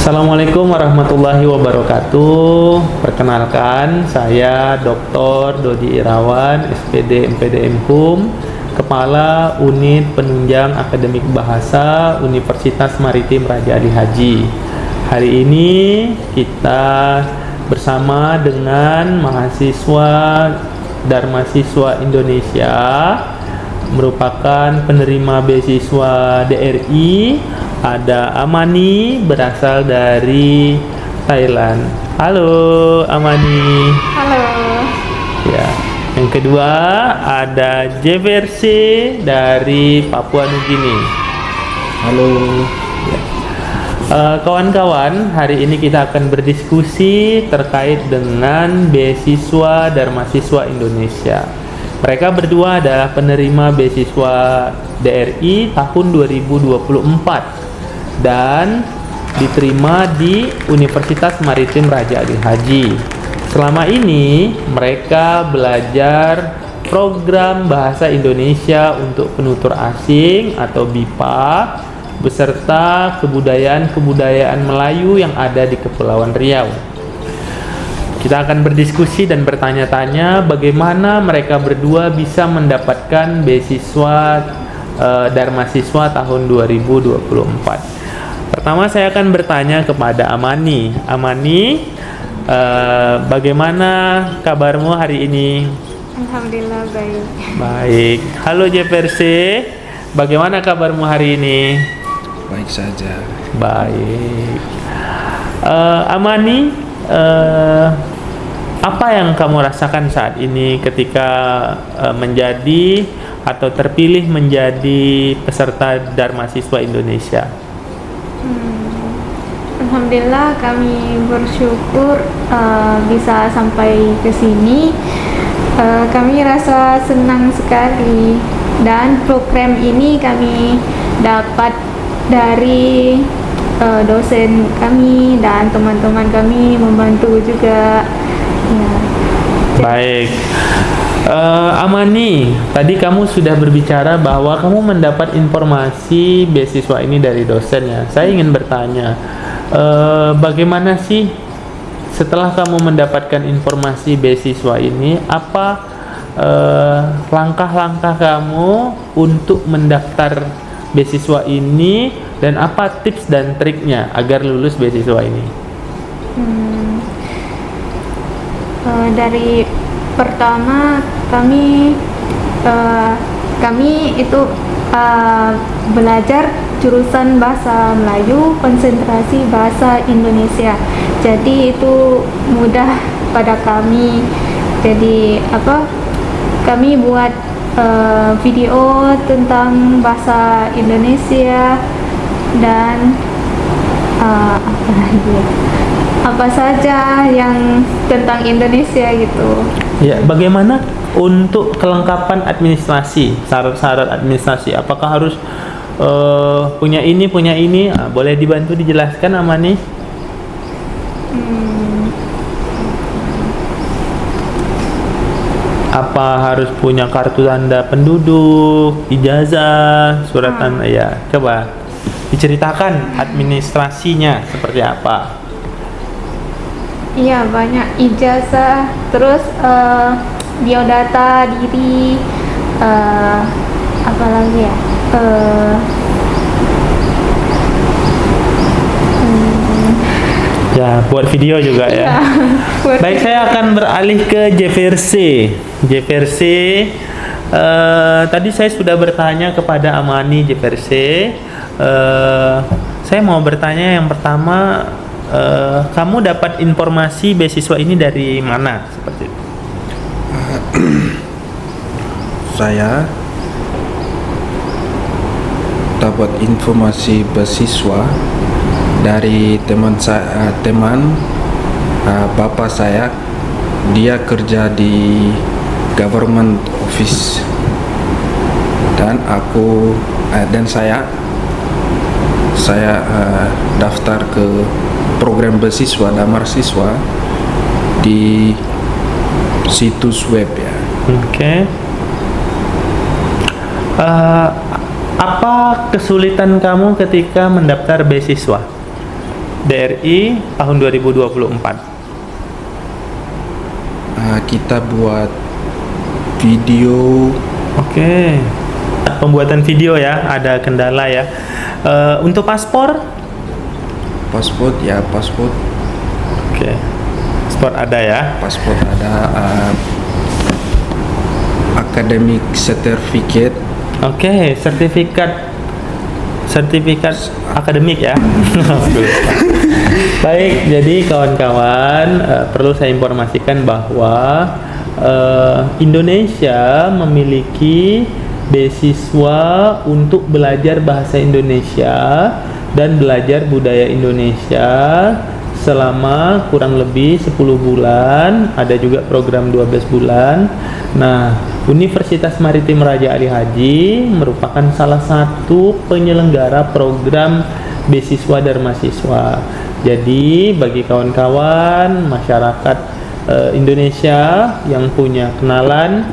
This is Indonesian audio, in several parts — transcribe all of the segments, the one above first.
Assalamualaikum warahmatullahi wabarakatuh. Perkenalkan, saya Dr. Dodi Irawan, SPD MPD MHum, Kepala Unit Penunjang Akademik Bahasa Universitas Maritim Raja Ali Haji. Hari ini kita bersama dengan mahasiswa Darmasiswa Indonesia, merupakan penerima beasiswa DRI. Ada Amani berasal dari Thailand. Halo Amani. Halo. Ya. Yang kedua ada Jeffersy dari Papua Nugini. Halo. Ya. Kawan-kawan, hari ini kita akan berdiskusi terkait dengan beasiswa Darmasiswa Indonesia. Mereka berdua adalah penerima beasiswa DRI tahun 2024 dan diterima di Universitas Maritim Raja Ali Haji. Selama ini mereka belajar program Bahasa Indonesia untuk Penutur Asing atau BIPA beserta kebudayaan-kebudayaan Melayu yang ada di Kepulauan Riau. Kita akan berdiskusi dan bertanya-tanya bagaimana mereka berdua bisa mendapatkan beasiswa Darmasiswa tahun 2024. Pertama saya akan bertanya kepada Amani. Amani, bagaimana kabarmu hari ini? Alhamdulillah baik. Baik. Halo Jeffersy, bagaimana kabarmu hari ini? Baik saja. Baik. Amani, apa yang kamu rasakan saat ini ketika menjadi atau terpilih menjadi peserta Darmasiswa Indonesia? Alhamdulillah kami bersyukur bisa sampai ke sini. Kami rasa senang sekali dan program ini kami dapat dari dosen kami dan teman-teman kami membantu juga. Ya. Baik. Amani, tadi kamu sudah berbicara bahwa kamu mendapat informasi beasiswa ini dari dosen ya. Saya ingin bertanya, bagaimana sih setelah kamu mendapatkan informasi beasiswa ini, apa langkah-langkah kamu untuk mendaftar beasiswa ini dan apa tips dan triknya agar lulus beasiswa ini? Dari pertama kami itu belajar jurusan bahasa Melayu, konsentrasi bahasa Indonesia. Jadi itu mudah pada kami. Jadi kami buat video tentang bahasa Indonesia dan apa saja yang tentang Indonesia gitu. Ya, bagaimana untuk kelengkapan administrasi, syarat-syarat administrasi? Apakah harus punya ini? Boleh dibantu dijelaskan, Amani? Apa harus punya kartu tanda penduduk, ijazah, surat tanda? Ya, coba diceritakan administrasinya seperti apa? Iya, banyak ijazah, terus biodata diri, apa lagi ya? Ya, buat video juga ya. Baik, saya akan beralih ke Jeffersy. Jeffersy, tadi saya sudah bertanya kepada Amani. Jeffersy, saya mau bertanya yang pertama, kamu dapat informasi beasiswa ini dari mana? Seperti itu. Saya dapat informasi beasiswa dari teman bapak saya. Dia kerja di government office dan saya daftar ke program beasiswa Darmasiswa di situs web ya. Oke. Apa kesulitan kamu ketika mendaftar beasiswa? DRI tahun 2024? Kita buat video. Oke. Pembuatan video ya, ada kendala ya. Untuk paspor? Paspor. Oke. Paspor ada ya. Paspor ada. Academic certificate. Oke, sertifikat akademik ya. Baik, jadi kawan-kawan, perlu saya informasikan bahwa Indonesia memiliki beasiswa untuk belajar bahasa Indonesia dan belajar budaya Indonesia selama kurang lebih 10 bulan, ada juga program 12 bulan. Nah, Universitas Maritim Raja Ali Haji merupakan salah satu penyelenggara program beasiswa dan mahasiswa. Jadi, bagi kawan-kawan masyarakat Indonesia yang punya kenalan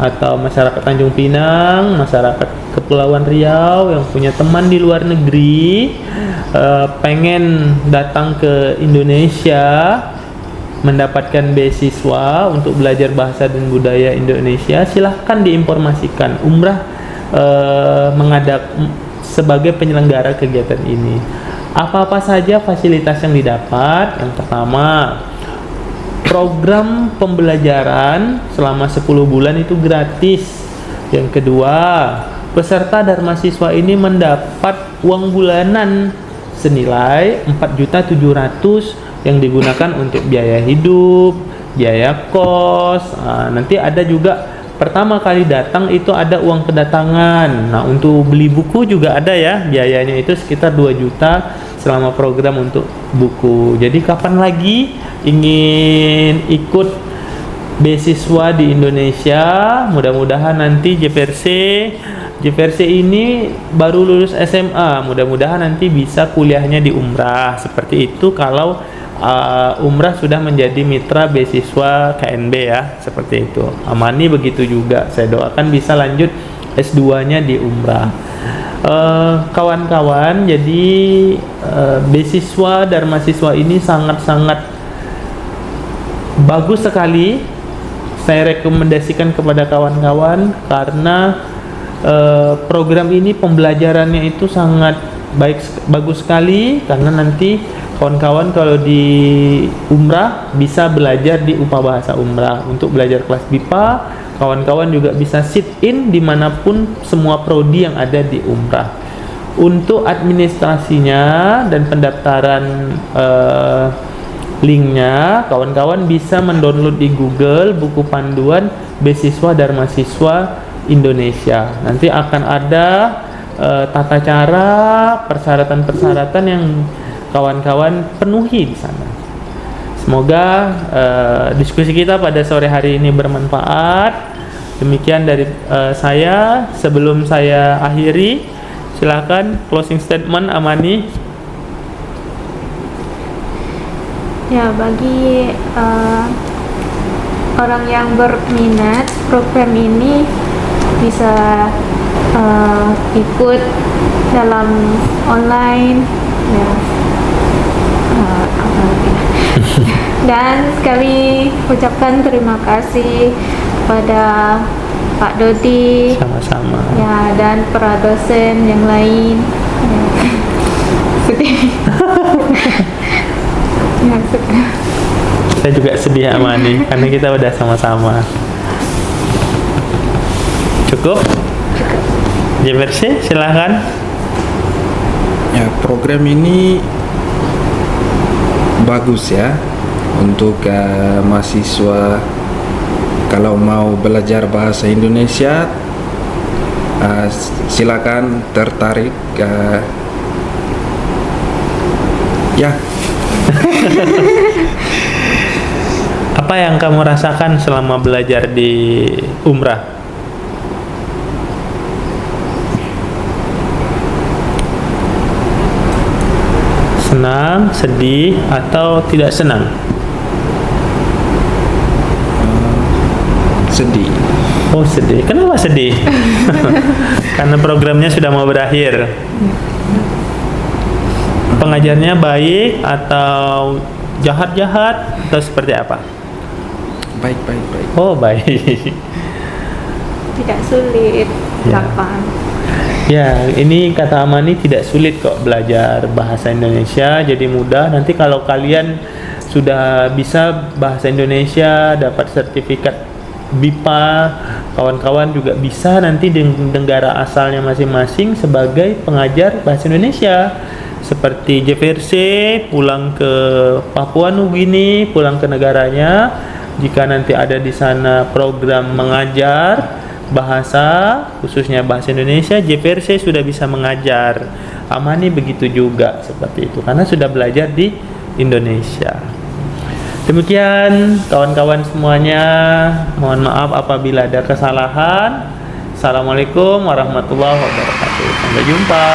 atau masyarakat Tanjung Pinang, masyarakat Kepulauan Riau yang punya teman di luar negeri, pengen datang ke Indonesia mendapatkan beasiswa untuk belajar bahasa dan budaya Indonesia, silahkan diinformasikan. Umrah mengadap sebagai penyelenggara kegiatan ini. Apa-apa saja fasilitas yang didapat? Yang pertama, program pembelajaran selama 10 bulan itu gratis. Yang kedua, peserta dan mahasiswa ini mendapat uang bulanan senilai 4.700.000 yang digunakan untuk biaya hidup, biaya kos. Nanti ada juga pertama kali datang itu ada uang kedatangan. Nah, untuk beli buku juga ada ya, biayanya itu sekitar 2 juta selama program untuk buku. Jadi kapan lagi ingin ikut beasiswa di Indonesia, mudah-mudahan nanti JPRC ini baru lulus SMA, mudah-mudahan nanti bisa kuliahnya di umrah. Seperti itu kalau umrah sudah menjadi mitra beasiswa KNB ya, seperti itu. Amani begitu juga, saya doakan bisa lanjut S2-nya di umrah. Kawan-kawan, jadi beasiswa dan mahasiswa ini sangat-sangat bagus sekali. Saya rekomendasikan kepada kawan-kawan karena program ini pembelajarannya itu sangat bagus sekali, karena nanti kawan-kawan kalau di umrah bisa belajar di UPA Bahasa Umrah. Untuk belajar kelas BIPA, kawan-kawan juga bisa sit in dimanapun semua prodi yang ada di umrah. Untuk administrasinya dan pendaftaran linknya, kawan-kawan bisa mendownload di Google buku panduan beasiswa dan mahasiswa Indonesia. Nanti akan ada tata cara, persyaratan-persyaratan yang kawan-kawan penuhi di sana. Semoga diskusi kita pada sore hari ini bermanfaat. Demikian dari saya. Sebelum saya akhiri, silakan closing statement Amani. Ya, bagi orang yang berminat program ini bisa ikut dalam online ya. Dan sekali ucapkan terima kasih kepada Pak Dodi, Sama-sama. ya, dan para dosen yang lain ya. Sedih. Ya, sedih. Saya juga sedih Amani karena kita udah sama-sama. Cukup? JPRC, silahkan. Ya, program ini bagus ya untuk mahasiswa kalau mau belajar bahasa Indonesia. Silakan tertarik ya. Apa yang kamu rasakan selama belajar di umrah? Senang, sedih, atau tidak senang? Sedih. Oh, sedih. Kenapa sedih? Karena programnya sudah mau berakhir. pengajarnya baik atau jahat-jahat atau seperti apa? Baik, baik, baik. Oh, baik. Tidak sulit, Ya. gampang. Ya, ini kata Amani tidak sulit kok belajar bahasa Indonesia, jadi mudah. Nanti kalau kalian sudah bisa bahasa Indonesia, dapat sertifikat BIPA, kawan-kawan juga bisa nanti di negara asalnya masing-masing sebagai pengajar bahasa Indonesia. Seperti JVRC pulang ke Papua Nugini, pulang ke negaranya, jika nanti ada di sana program mengajar bahasa, khususnya bahasa Indonesia, JVRC sudah bisa mengajar. Amani begitu juga seperti itu, karena sudah belajar di Indonesia. Demikian kawan-kawan semuanya, mohon maaf apabila ada kesalahan. Assalamualaikum warahmatullahi wabarakatuh. Sampai jumpa.